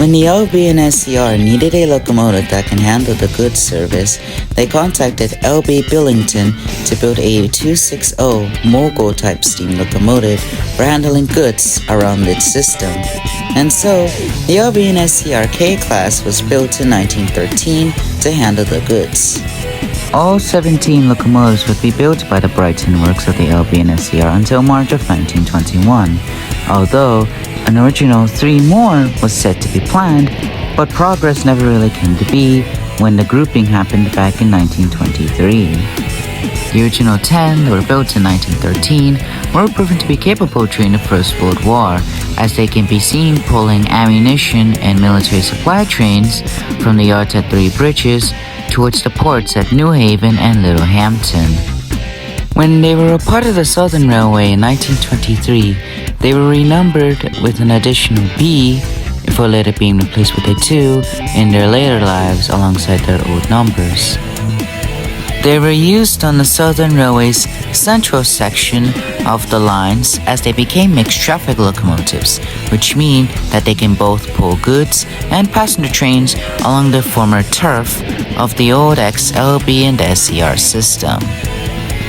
When the LBSCR needed a locomotive that can handle the goods service, they contacted L.B Billington to build a 260 mogul-type steam locomotive for handling goods around its system. And so, the LBSCR K class was built in 1913 to handle the goods. All 17 locomotives would be built by the Brighton Works of the LBSCR until March of 1921, although an original 3 more was said to be planned, but progress never really came to be when the grouping happened back in 1923. The original 10 that were built in 1913 were proven to be capable during the First World War, as they can be seen pulling ammunition and military supply trains from the yards at Three Bridges towards the ports at New Haven and Littlehampton. When they were a part of the Southern Railway in 1923, they were renumbered with an additional B before later being replaced with a 2 in their later lives alongside their old numbers. They were used on the Southern Railway's central section of the lines as they became mixed traffic locomotives, which mean that they can both pull goods and passenger trains along the former turf of the old ex-LB and SCR system.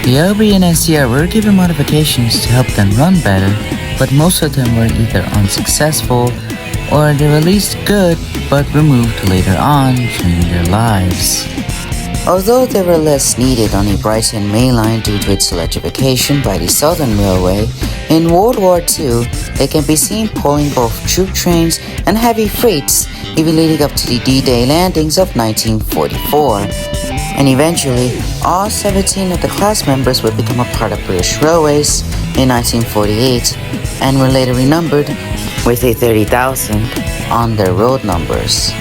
The LB and SCR were given modifications to help them run better, but most of them were either unsuccessful or they were at least good but removed later on during their lives. Although they were less needed on the Brighton Main Line due to its electrification by the Southern Railway, in World War II they can be seen pulling both troop trains and heavy freights, even leading up to the D-Day landings of 1944. And eventually, all 17 of the class members would become a part of British Railways in 1948 and were later renumbered with a 30,000 on their road numbers.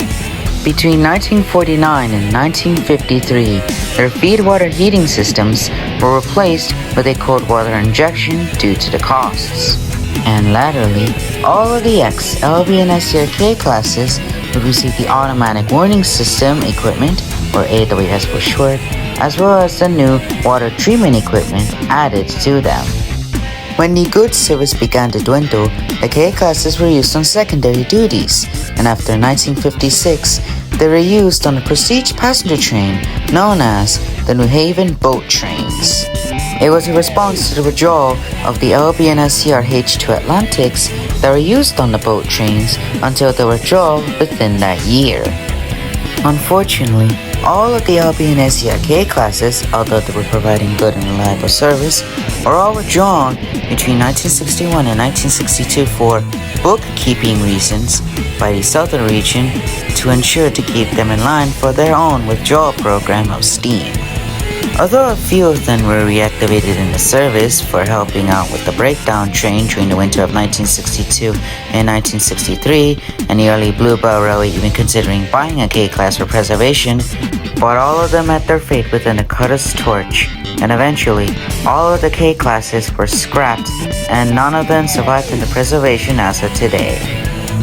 Between 1949 and 1953, their feed-water heating systems were replaced with a cold water injection due to the costs. And latterly, all of the ex-LB and SCR K classes would receive the automatic warning system equipment, or AWS for short, as well as the new water treatment equipment added to them. When the goods service began to dwindle, the K classes were used on secondary duties, and after 1956, they were used on a prestige passenger train known as the New Haven Boat Trains. It was a response to the withdrawal of the LB and SCR H2 Atlantics that were used on the boat trains until the withdrawal within that year. Unfortunately, all of the LB and SCR K classes, although they were providing good and reliable service, were all withdrawn between 1961 and 1962 for bookkeeping reasons by the Southern region to ensure to keep them in line for their own withdrawal program of steam. Although a few of them were reactivated in the service for helping out with the breakdown train during the winter of 1962 and 1963, and the early Bluebell Railway even considering buying a K-class for preservation, but all of them met their fate within the cutter's torch, and eventually, all of the K-classes were scrapped, and none of them survived in the preservation as of today.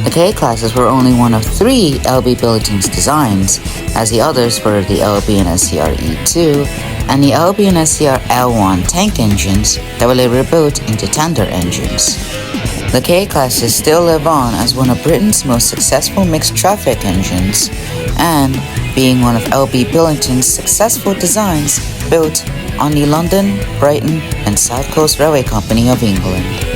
The K-classes were only one of 3 L.B Billington's designs, as the others were the LB and SCR E2 and the LB and SCR L1 tank engines that were later built into tender engines. The K-classes still live on as one of Britain's most successful mixed traffic engines, and being one of L.B Billington's successful designs built on the London, Brighton, and South Coast Railway Company of England.